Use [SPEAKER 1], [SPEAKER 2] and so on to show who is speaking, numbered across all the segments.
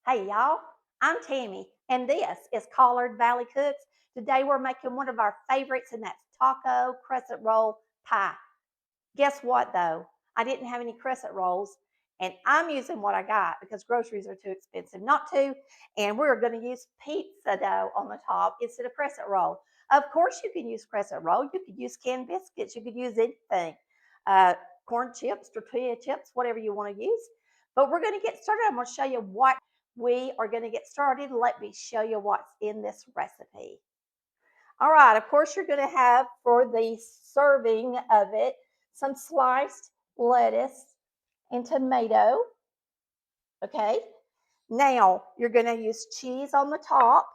[SPEAKER 1] Hey y'all, I'm Tammy, and this is Collard Valley Cooks. Today we're making one of our favorites, and that's taco crescent roll pie. Guess what though? I didn't have any crescent rolls, and I'm using what I got because groceries are too expensive not to. And we're going to use pizza dough on the top instead of crescent roll. Of course, you can use crescent roll. You could use canned biscuits. You could use anything, uh, corn chips, tortilla chips, whatever you want to use. But we're going to get started. I'm going to show you what we are going to get started. Let me show you what's in this recipe. All right, of course, you're going to have for the serving of it some sliced lettuce and tomato. Okay, now you're going to use cheese on the top,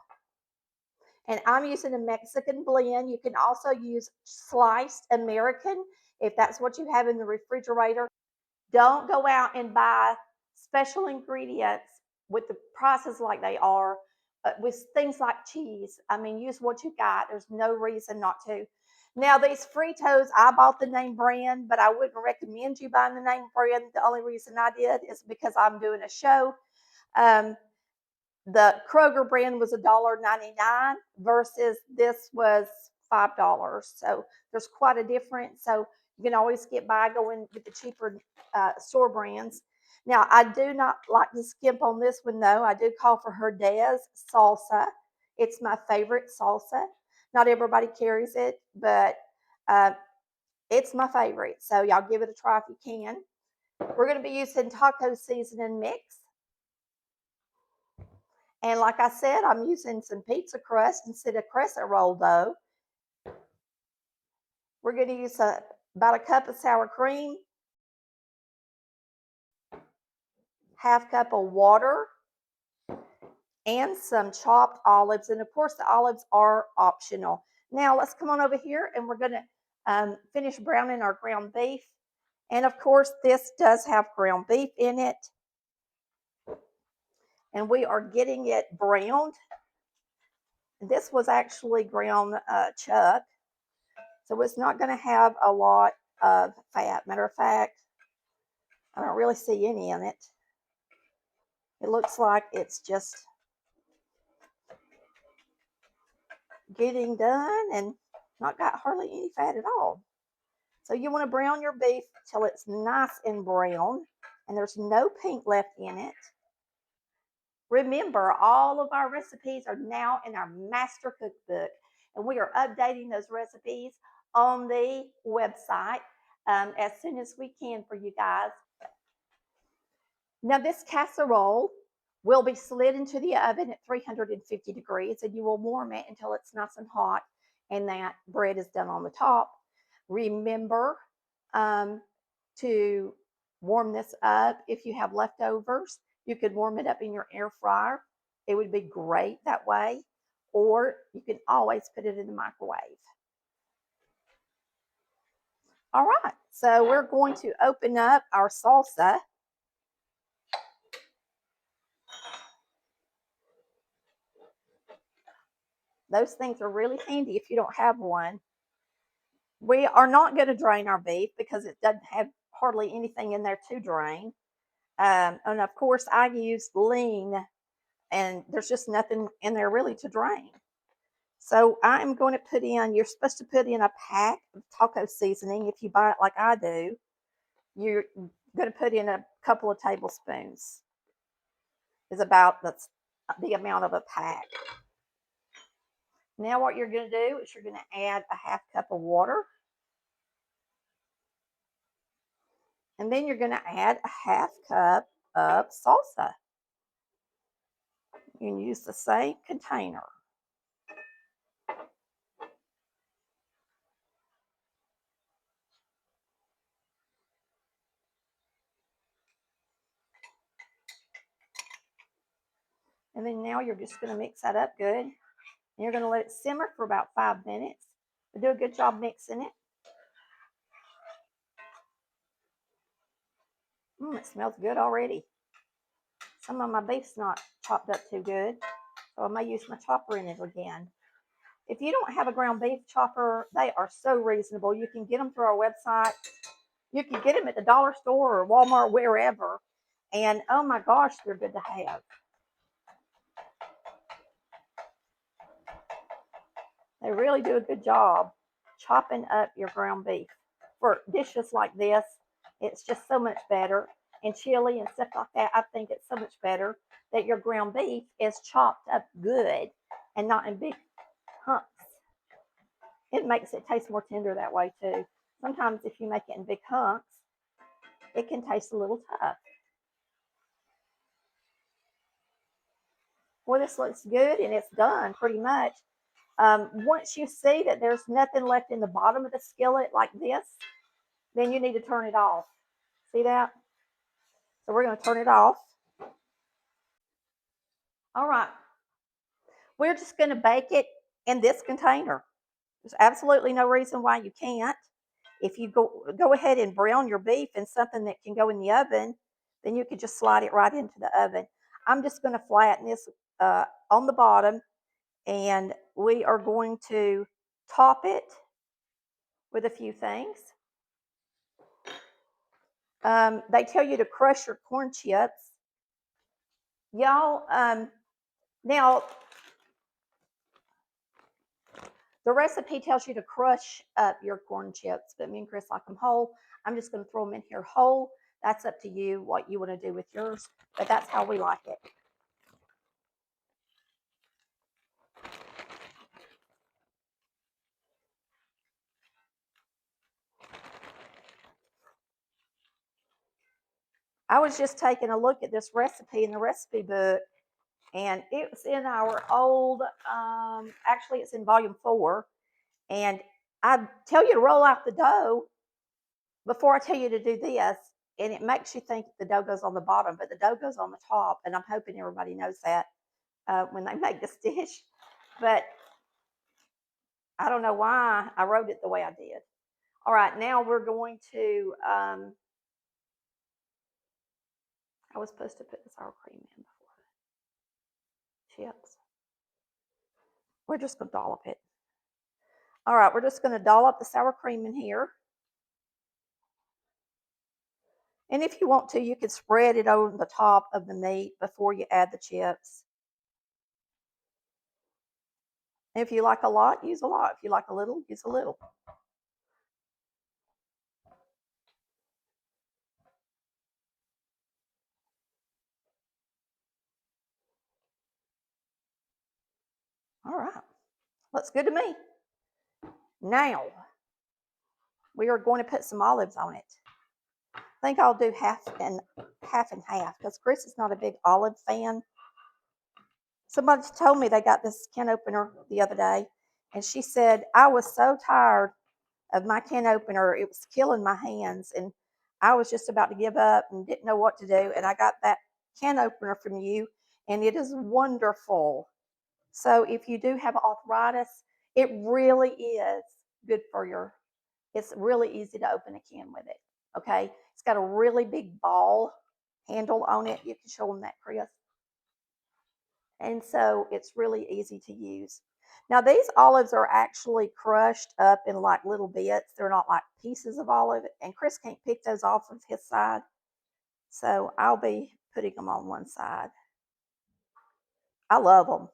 [SPEAKER 1] and I'm using a Mexican blend. You can also use sliced American if that's what you have in the refrigerator. Don't go out and buy special ingredients with the prices like they are with things like cheese. I mean, use what you got. There's no reason not to. Now, these Fritos, I bought the name brand, but I wouldn't recommend you buying the name brand. The only reason I did is because I'm doing a show. Um, the Kroger brand was $1.99 versus this was $5. So there's quite a difference. So you can always get by going with the cheaper store brands. Now, I do not like to skimp on this one though. I do call for Herdez salsa. It's my favorite salsa. Not everybody carries it, but uh, it's my favorite. So y'all give it a try if you can. We're going to be using taco seasoning mix. And like I said, I'm using some pizza crust instead of crescent roll dough. We're going to use about a cup of sour cream, half cup of water, and some chopped olives. And of course, the olives are optional. Now let's come on over here and we're going to finish browning our ground beef. And of course, this does have ground beef in it. And we are getting it browned. This was actually ground chuck. So it's not going to have a lot of fat. Matter of fact, I don't really see any in it. It looks like it's just getting done and not got hardly any fat at all. So you want to brown your beef till it's nice and brown and there's no pink left in it. Remember, all of our recipes are now in our master cookbook, and we are updating those recipes on the website as soon as we can for you guys. Now, this casserole will be slid into the oven at 350 degrees, and you will warm it until it's nice and hot and that bread is done on the top. Remember to warm this up. If you have leftovers, you could warm it up in your air fryer. It would be great that way, or you can always put it in the microwave. All right, so we're going to open up our salsa. Those things are really handy if you don't have one. We are not going to drain our beef because it doesn't have hardly anything in there to drain. And of course, I used lean, and there's just nothing in there really to drain. So I'm going to put in, you're supposed to put in a pack of taco seasoning if you buy it like I do. You're going to put in a couple of tablespoons, is about the amount of a pack. Now what you're going to do is you're going to add a half cup of water. And then you're going to add a half cup of salsa. You can use the same container. And then now you're just going to mix that up good. And you're going to let it simmer for about 5 minutes. But do a good job mixing it. It smells good already. Some of my beef's not chopped up too good, so I may use my chopper in it again. If you don't have a ground beef chopper, they are so reasonable. You can get them through our website. You can get them at the dollar store or Walmart, wherever. And oh my gosh, they're good to have. They really do a good job chopping up your ground beef. For dishes like this, it's just so much better. And chili and stuff like that, I think it's so much better that your ground beef is chopped up good and not in big hunks. It makes it taste more tender that way too. Sometimes if you make it in big hunks, it can taste a little tough. Well, this looks good and it's done pretty much. Once you see that there's nothing left in the bottom of the skillet like this, then you need to turn it off. See that? So we're going to turn it off. All right. We're just going to bake it in this container. There's absolutely no reason why you can't. If you go ahead and brown your beef in something that can go in the oven, then you could just slide it right into the oven. I'm just going to flatten this on the bottom, and we are going to top it with a few things. They tell you to crush your corn chips. Y'all, now the recipe tells you to crush up your corn chips, but me and Chris like them whole. I'm just going to throw them in here whole. That's up to you what you want to do with yours, but that's how we like it. I was just taking a look at this recipe in the recipe book, and it's in our old, actually, it's in volume 4. And I tell you to roll out the dough before I tell you to do this, and it makes you think the dough goes on the bottom, but the dough goes on the top, and I'm hoping everybody knows that when they make this dish. But I don't know why I wrote it the way I did. All right, now we're going to, I was supposed to put the sour cream in before chips. We're just going to dollop it. All right, we're just going to dollop the sour cream in here. And if you want to, you can spread it over the top of the meat before you add the chips. And if you like a lot, use a lot. If you like a little, use a little. All right, looks good to me. Now, we are going to put some olives on it. I think I'll do half and half because Chris is not a big olive fan. Somebody told me they got this can opener the other day, and she said, I was so tired of my can opener. It was killing my hands, and I was just about to give up and didn't know what to do. And I got that can opener from you, and it is wonderful. So if you do have arthritis, it really is good for your, it's really easy to open a can with it. Okay. It's got a really big ball handle on it. You can show them that, Chris. And so it's really easy to use. Now these olives are actually crushed up in like little bits. They're not like pieces of olive, and Chris can't pick those off of his side. So I'll be putting them on one side. I love them.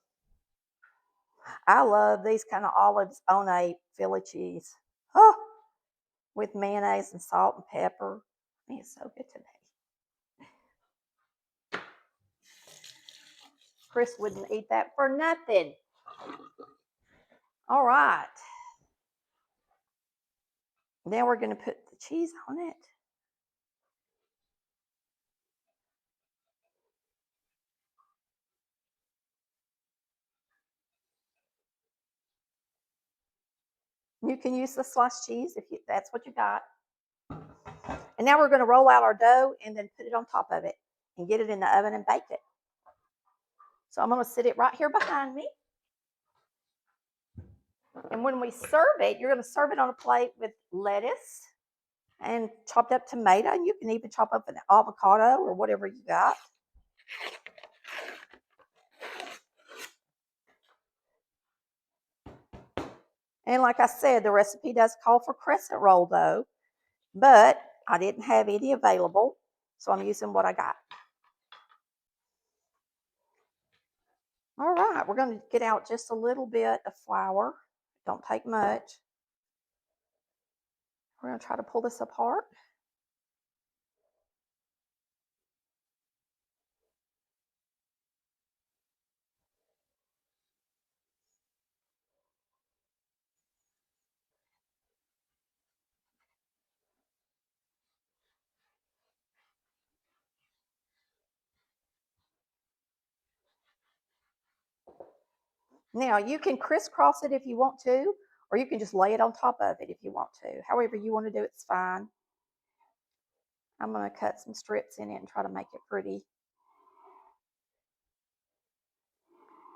[SPEAKER 1] I love these kind of olives on a Philly cheese. Oh, with mayonnaise and salt and pepper. I mean, it's so good to me. Chris wouldn't eat that for nothing. All right. Now we're going to put the cheese on it. You can use the sliced cheese if that's what you got. And now we're going to roll out our dough and then put it on top of it and get it in the oven and bake it. So I'm going to sit it right here behind me. And when we serve it, you're going to serve it on a plate with lettuce and chopped up tomato. And you can even chop up an avocado or whatever you got. And like I said, the recipe does call for crescent roll dough, but I didn't have any available, so I'm using what I got. All right, we're going to get out just a little bit of flour Don't take much. We're going to try to pull this apart. Now, you can crisscross it if you want to, or you can just lay it on top of it if you want to. However you want to do it's fine. I'm going to cut some strips in it and try to make it pretty.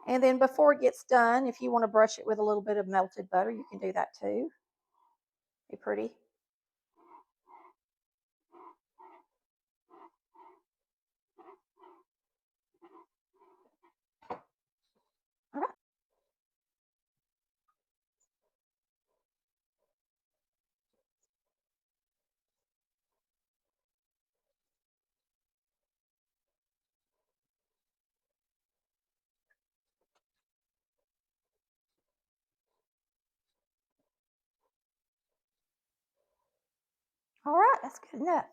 [SPEAKER 1] And then before it gets done, if you want to brush it with a little bit of melted butter, you can do that too. Be pretty. All right. All right, that's good enough.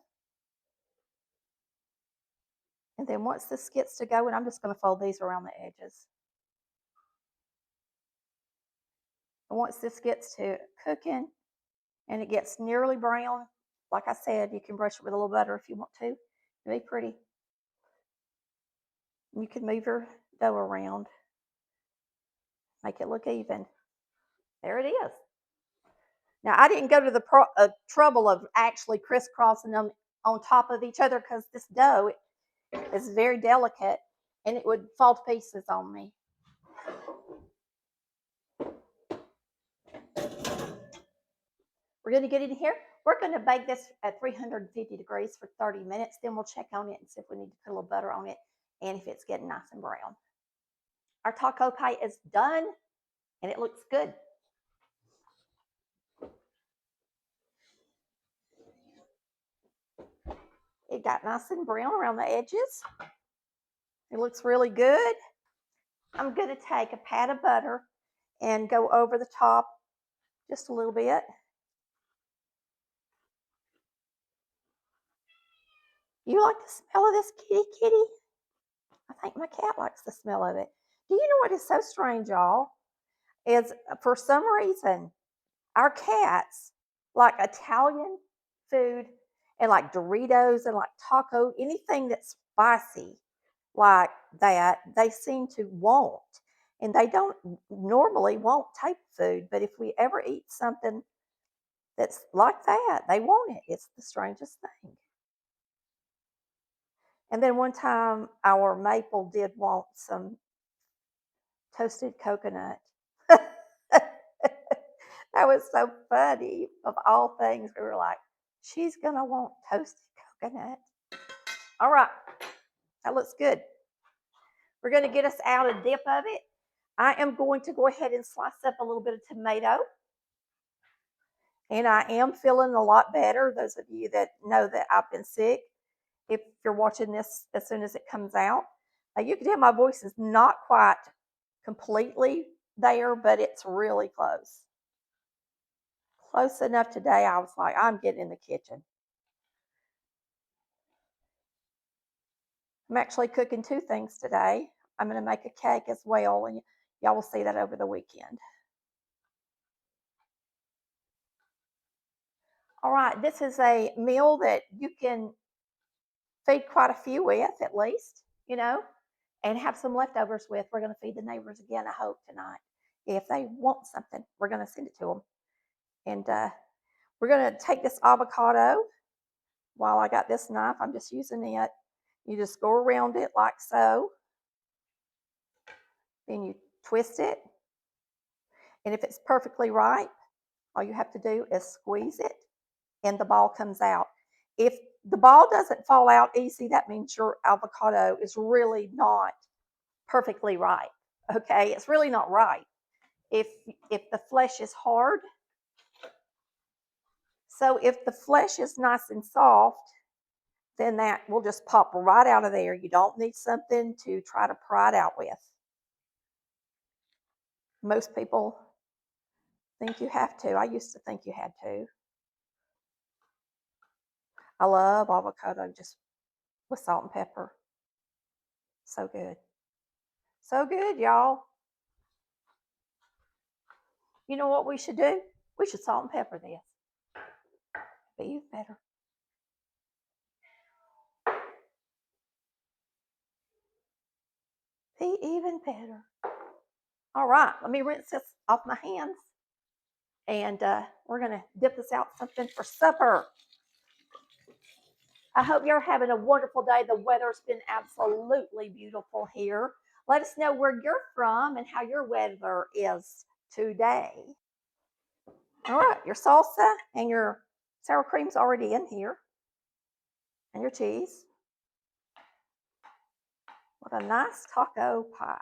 [SPEAKER 1] And then once this gets to go, and I'm just going to fold these around the edges. And once this gets to cooking and it gets nearly brown, like I said, you can brush it with a little butter if you want to. It'll be pretty. You can move your dough around, make it look even. There it is. Now, I didn't go to the trouble of actually crisscrossing them on top of each other because this dough is very delicate and it would fall to pieces on me. We're going to get it in here. We're going to bake this at 350 degrees for 30 minutes. Then we'll check on it and see if we need to put a little butter on it and if it's getting nice and brown. Our taco pie is done and it looks good. It got nice and brown around the edges. It looks really good. I'm going to take a pat of butter and go over the top just a little bit. You like the smell of this, kitty? I think my cat likes the smell of it. Do you know what is so strange, y'all? Is for some reason, our cats like Italian food and like Doritos and like taco, anything that's spicy like that, they seem to want. And they don't normally want type food, but if we ever eat something that's like that, they want it. It's the strangest thing. And then one time, our Maple did want some toasted coconut. That was so funny. Of all things, we were like, she's going to want toasted coconut. All right, that looks good. We're going to get us out a dip of it. I am going to go ahead and slice up a little bit of tomato. And I am feeling a lot better. Those of you that know that I've been sick, if you're watching this as soon as it comes out, you can tell my voice is not quite completely there, but it's really close. Close enough today, I was like, I'm getting in the kitchen. I'm actually cooking two things today. I'm going to make a cake as well, and y'all will see that over the weekend. All right, this is a meal that you can feed quite a few with, at least, and have some leftovers with. We're going to feed the neighbors again, I hope, tonight. If they want something, we're going to send it to them. And we're going to take this avocado. While I got this knife, I'm just using it. You just go around it like so. Then you twist it. And if it's perfectly ripe, all you have to do is squeeze it and the ball comes out. If the ball doesn't fall out easy, that means your avocado is really not perfectly ripe. Okay, it's really not ripe. If the flesh is hard, so if the flesh is nice and soft, then that will just pop right out of there. You don't need something to try to pry it out with. Most people Think you have to. I used to think you had to. I love avocado just with salt and pepper. So good. So good, y'all. You know what we should do? We should salt and pepper this. Be even better. Be even better. All right, let me rinse this off my hands. And we're going to dip this out something for supper. I hope you're having a wonderful day. The weather's been absolutely beautiful here. Let us know where you're from and how your weather is today. All right, your salsa and your sour cream's already in here, and your cheese. What a nice taco pie.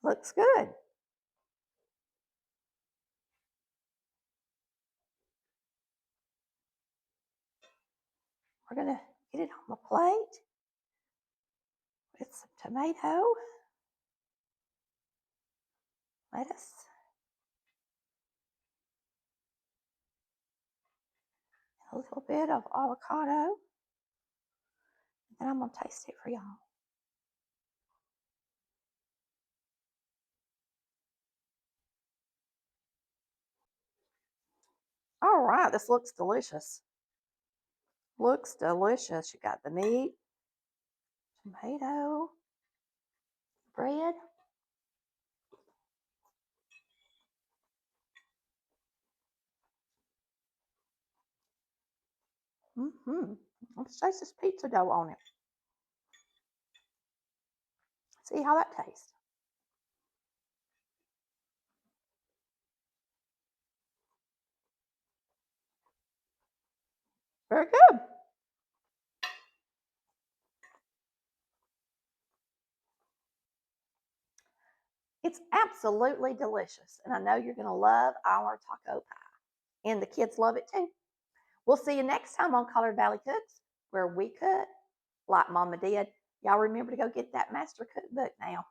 [SPEAKER 1] Looks good. We're going to get it on the plate with some tomato, lettuce, a little bit of avocado. And I'm going to taste it for y'all. All right, this looks delicious. Looks delicious. You got the meat, tomato, bread. Let's taste this pizza dough on it. See how that tastes. Very good. It's absolutely delicious. And I know you're going to love our taco pie. And the kids love it too. We'll see you next time on Collard Valley Cooks, where we cook like Mama did. Y'all remember to go get that master cookbook now.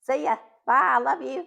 [SPEAKER 1] See ya. Bye. I love you.